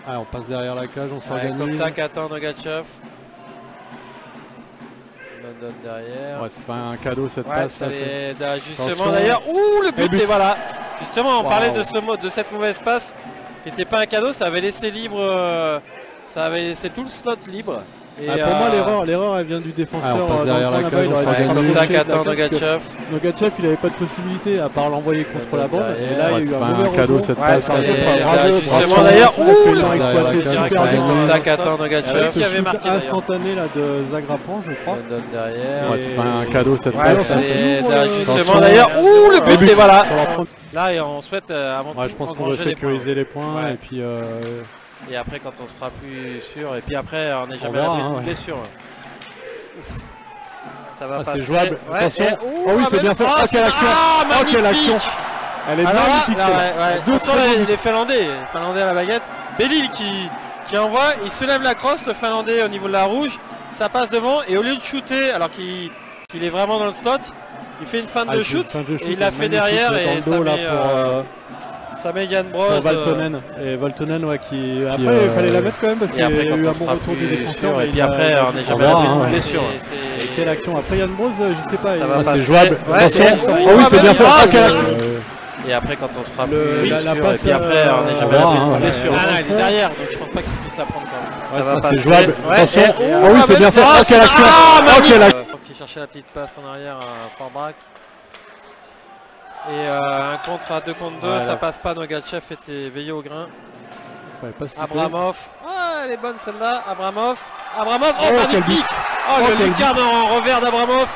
Allez, on passe derrière la cage, on s'organise. Kopta qui attend Nogachev. London derrière. Ouais, c'est pas un cadeau cette passe. Ça, justement d'ailleurs. Ouh, le but, et voilà. Justement, on parlait de cette mauvaise passe qui n'était pas un cadeau, ça avait laissé libre. Ça avait laissé tout le slot libre. Et pour moi, l'erreur elle vient du défenseur. On passe derrière la cage, Kopta qui attend Nogachev. Nogachev, il avait pas de possibilité à part l'envoyer contre la bande. Et là, il y a eu un mauvais cadeau cette passe. Justement d'ailleurs, ils ont exploité super bien. Kopta qui attend Nogachev. Qui avait marqué instantané là de Zagrapan, je crois. Derrière. Ouais, c'est pas un cadeau cette passe. Justement d'ailleurs, ouh, le but, et voilà. Là, on souhaite avant tout. Je pense qu'on doit sécuriser les points et puis. Et après quand on sera plus sûr, et puis après on n'est jamais à l'abri d'une blessure. Ça va passer. C'est jouable, attention. Oh oui, c'est bien fait. Oh quelle action. Oh quelle action. Elle est magnifique. Les Finlandais à la baguette. Bellil qui envoie, il se lève la crosse, le Finlandais au niveau de la rouge. Ça passe devant et au lieu de shooter, alors qu'il est vraiment dans le slot, il fait une feinte de shoot et il l'a fait derrière et ça met Jan Broz. Valtonen. Et Valtonen, qui. Après, il fallait la mettre quand même parce qu'il y a eu un bon retour du défenseur. Et puis après, on n'est jamais à l'abri d'une blessure. Et quelle action. Après, Jan Broz, je sais pas. C'est jouable. Attention. Oh oui, c'est bien fait. Quelle action. Et après, quand on sera plus sûr, et puis après, on n'est jamais à l'abri d'une blessure. Il est derrière, donc je pense pas qu'il puisse la prendre quand même. C'est jouable. Attention. Oh oui, c'est bien fait. Quelle action. Sauf qu'il cherchait la petite passe en arrière à Forbrack. Et un contre à 2 contre 2, ça passe pas. Nogachev était veillé au grain. Abramov, elle est bonne celle-là. Abramov, oh magnifique. Le lucarne en revers d'Abramov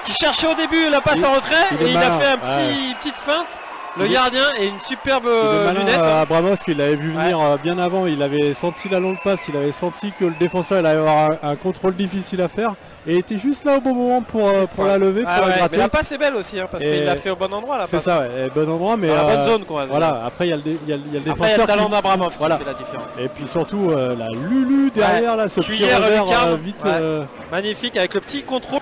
qui cherchait au début la passe en retrait et il a fait une petite feinte. Le gardien et une superbe lunette. Abramov, qu'il avait vu venir bien avant, il avait senti la longue passe, il avait senti que le défenseur allait avoir un contrôle difficile à faire et était juste là au bon moment pour la lever, pour la gratter. Mais la passe est belle aussi, parce qu'il l'a fait au bon endroit. C'est ça, bon endroit, mais dans la bonne zone quoi. Voilà, après il y a le défenseur. Après il y a le talent d'Abramov qui fait la différence. Et puis surtout la Lulu derrière là, ce petit revers vite. Magnifique avec le petit contrôle.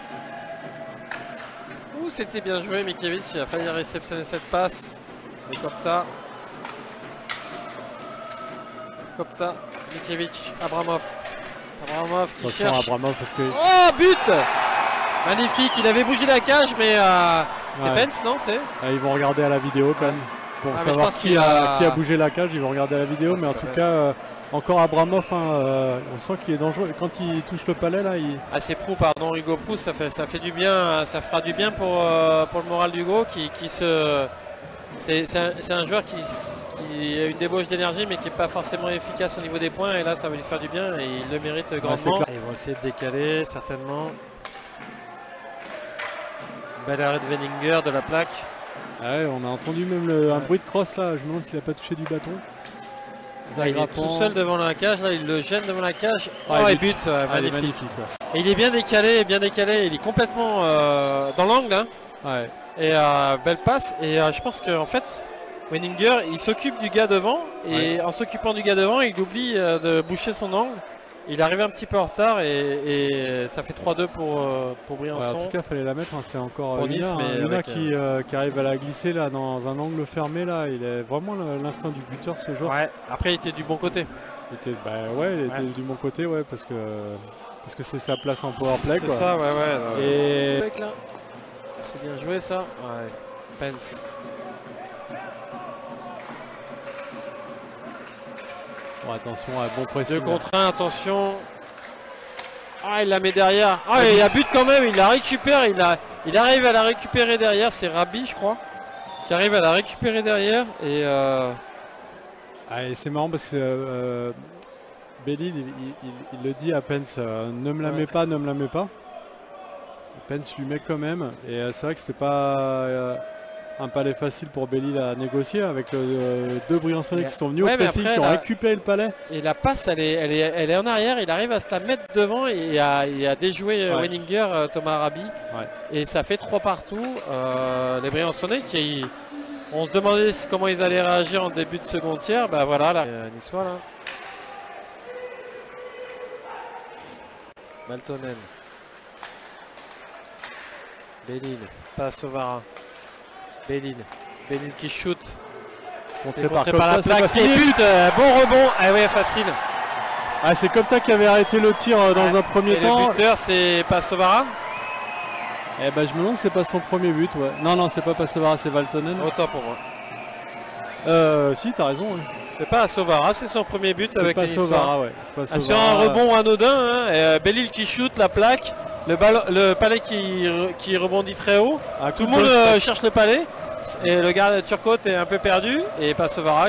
C'était bien joué, Mikiewicz, il a failli réceptionner cette passe de Kopta. Mikiewicz, Abramov qui cherche. Abramov parce que... Oh, but. Magnifique, il avait bougé la cage, mais c'est Pence, non? Ils vont regarder à la vidéo quand même, pour savoir qui a bougé la cage, ils vont regarder à la vidéo, mais en tout cas... Encore Abramov, on sent qu'il est dangereux. Quand il touche le palais là, c'est Prou, pardon, Hugo Prou, ça fait du bien, ça fera du bien pour le moral d'Hugo c'est un joueur qui a une débauche d'énergie mais qui n'est pas forcément efficace au niveau des points et là ça va lui faire du bien et il le mérite grandement. Ils vont essayer de décaler certainement. Bel arrêt de Veninger de la plaque. On a entendu même un bruit de crosse là, je me demande s'il n'a pas touché du bâton. Il est tout seul devant la cage, là il le gêne devant la cage. Et but, magnifique. Et il est bien décalé, il est complètement dans l'angle. Hein. Et belle passe. Et je pense qu'en fait, Veninger il s'occupe du gars devant. Et en s'occupant du gars devant, il oublie de boucher son angle. Il arrive un petit peu en retard et ça fait 3-2 pour Briançon. En tout cas, il fallait la mettre. C'est encore Luna qui arrive à la glisser là dans un angle fermé là. Il est vraiment l'instinct du buteur ce joueur. Après, il était du bon côté. Il était du bon côté, parce que c'est sa place en powerplay. C'est ça, Et c'est bien joué ça. Pence. Attention, bon pressing. 2 contre 1, attention. Il la met derrière. Il y a but quand même, il la récupère, il arrive à la récupérer derrière, c'est Rabi je crois, qui arrive à la récupérer derrière et c'est marrant parce que Bellil il le dit à Pence, ne me la mets pas, ne me la mets pas. Pence lui met quand même et c'est vrai que c'était pas un palais facile pour Bellil à négocier avec deux Briançonnais qui sont venus au pressing, qui ont récupéré le palais. Et la passe elle est en arrière, il arrive à se la mettre devant et à déjouer Veninger, Thomas Rabi. Et ça fait 3 partout. Les Briançonnais qui on se demandait comment ils allaient réagir en début de seconde tiers. Voilà là. Niçois là. Maltonen. Bellil, passe au Vara. Bellil qui shoot. Contré par la plaque. Et but, bon rebond. Ah ouais, facile. Ah, c'est Kopta qui avait arrêté le tir dans un premier temps. Le buteur, c'est Passovara. Eh ben, je me demande si c'est pas son premier but. Ouais. Non, c'est pas Passovara, c'est Valtonen. Autant pour moi. Si, t'as raison. Ouais. C'est pas Passovara, c'est son premier but avec les Passovara, ouais. Sur un rebond anodin, hein, Bellil qui shoot la plaque, le palais qui rebondit très haut. Tout le monde cherche le palais. Et le gars Turcotte est un peu perdu. Et Passovara.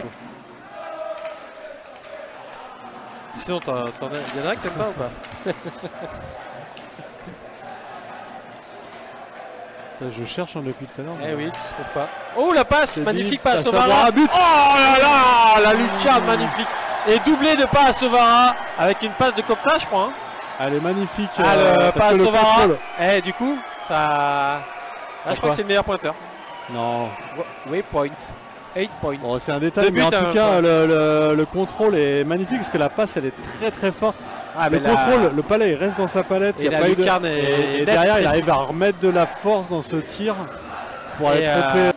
Sinon, il y en a que t'aimes pas ou pas? Je cherche depuis tout à l'heure. Eh oui, tu trouves pas. Oh, la passe, magnifique passe Passovara. But. Oh là là, la lucarne magnifique. Et doublé de Passovara avec une passe de Kopta, je crois. Hein. Elle est magnifique. Le Passovara. Eh, du coup, ça. Là, je crois que c'est le meilleur pointeur. Non. Waypoint. 8 points. Bon, c'est un détail, mais en tout cas, le contrôle est magnifique parce que la passe, elle est très très forte. Le contrôle, le palais, il reste dans sa palette. Et la lucarne est et derrière, il arrive à remettre de la force dans ce tir pour aller tromper.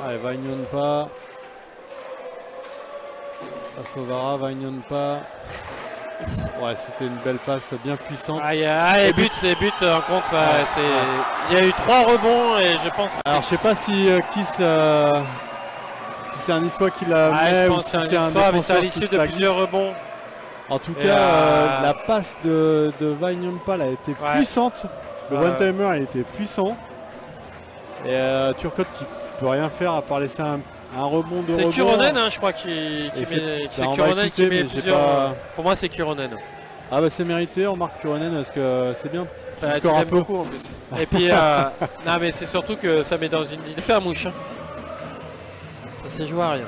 Allez, Vagnon pas. Passovara, Vagnon pas. Ouais, c'était une belle passe bien puissante. Et but, c'est but en contre. Il y a eu 3 rebonds et je pense. Alors je sais pas si c'est un Niçois qui l'a mis ou si c'est un Niçois, mais c'est à l'issue de plusieurs rebonds. En tout cas, la passe de Vainionpal a été puissante. Le one-timer il était puissant. Et Turcotte qui peut rien faire à part laisser un rebond de rebond. C'est Kuronen, hein, je crois, qui met plusieurs. Pour moi, c'est Kuronen. Ah bah c'est mérité, on marque Kuronen parce que c'est bien. Tu score un peu beaucoup en plus. Et puis, non mais c'est surtout que ça met dans une ligne. Fais un mouche. Hein. Ça s'est joué à rien.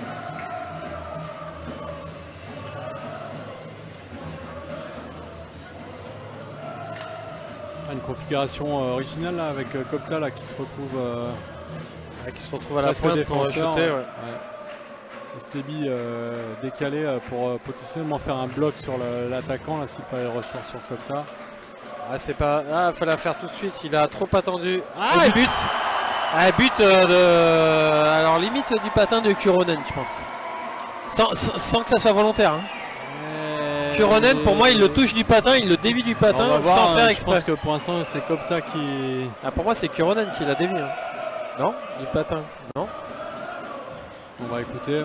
Une configuration originale là, avec Kopta là qui se retrouve à la pointe pour shooter. Steby décalé pour potentiellement faire un bloc sur l'attaquant là si pas il ressort sur Kopta. C'est pas. Il fallait la faire tout de suite, il a trop attendu. Et but. But de. Alors limite du patin de Kuronen, je pense. Sans que ça soit volontaire. Hein. Kuronen, pour moi, il le touche du patin, il le dévie du patin sans faire exprès. Je pense que pour l'instant, c'est Kopta qui. Pour moi, c'est Kuronen qui l'a dévié. Hein. Non, du patin. Non. On va écouter.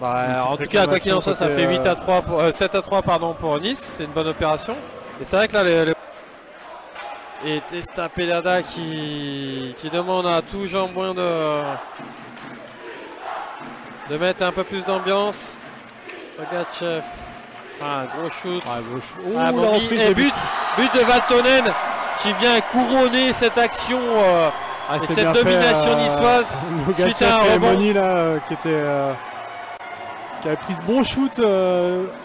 En tout cas, quoi qu'il en soit, ça fait 7-3 pardon, pour Nice. C'est une bonne opération. Et c'est vrai que là, et Testa Pelada qui demande à tout Jean-Bouin de mettre un peu plus d'ambiance. Pogachev. Gros shoot. Et but de Valtonen qui vient couronner cette action et cette domination niçoise. Suite à un rebond qui avait pris ce bon shoot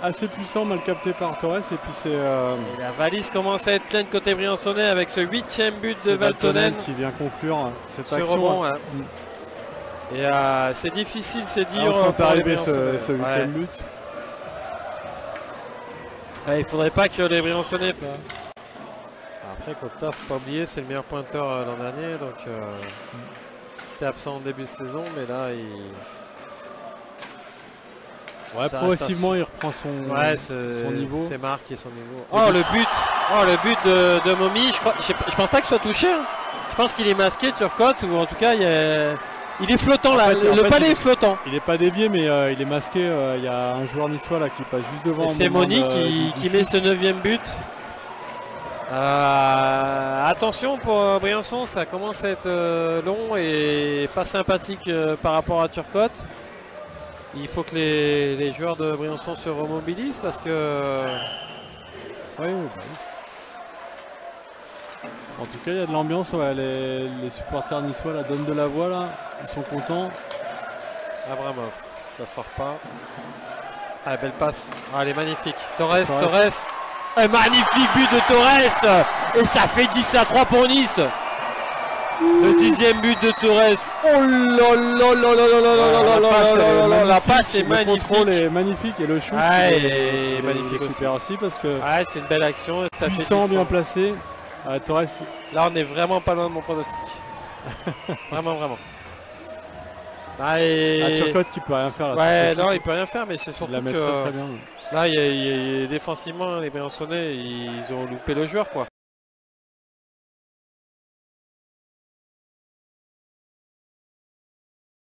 assez puissant, mal capté par Torres. Et puis c'est. Et la valise commence à être pleine côté briançonnais avec ce 8e but de Valtonen qui vient conclure cette action. Rebond, Et c'est difficile, c'est dur. On sent arriver ce 8e but. Il faudrait pas que les Briançonnais. Après, Kopta, faut pas oublier, c'est le meilleur pointeur l'an dernier, donc il était absent en début de saison, mais là progressivement il reprend son niveau. C'est marqué son niveau. Le but de Momi, je pense pas qu'il soit touché. Hein. Je pense qu'il est masqué, Turcotte, ou en tout cas il est flottant là, le palais est flottant. Il est pas dévié mais il est masqué, il y a un joueur niçois là qui passe juste devant. C'est Moni qui met ce 9e but. Attention pour Briançon, ça commence à être long et pas sympathique par rapport à Turcotte. Il faut que les joueurs de Briançon se remobilisent parce que... En tout cas, il y a de l'ambiance, les supporters niçois là, donnent de la voix, là. Ils sont contents. Abramov, ça sort pas. Belle passe. Elle est magnifique. Torres. Un magnifique but de Torres. Et ça fait 10-3 pour Nice. Le 10e but de Torres. Oh là là, la passe est magnifique. Le contrôle est magnifique et le shoot est magnifique super aussi parce que c'est une belle action. Puissant, bien placé. Torres. Là, on est vraiment pas loin de mon pronostic. Vraiment. Turcotte qui peut rien faire. Ouais, non, il peut rien faire, mais c'est surtout que... Très bien. Là, défensivement, les Briançonnais, ils ont loupé le joueur, quoi.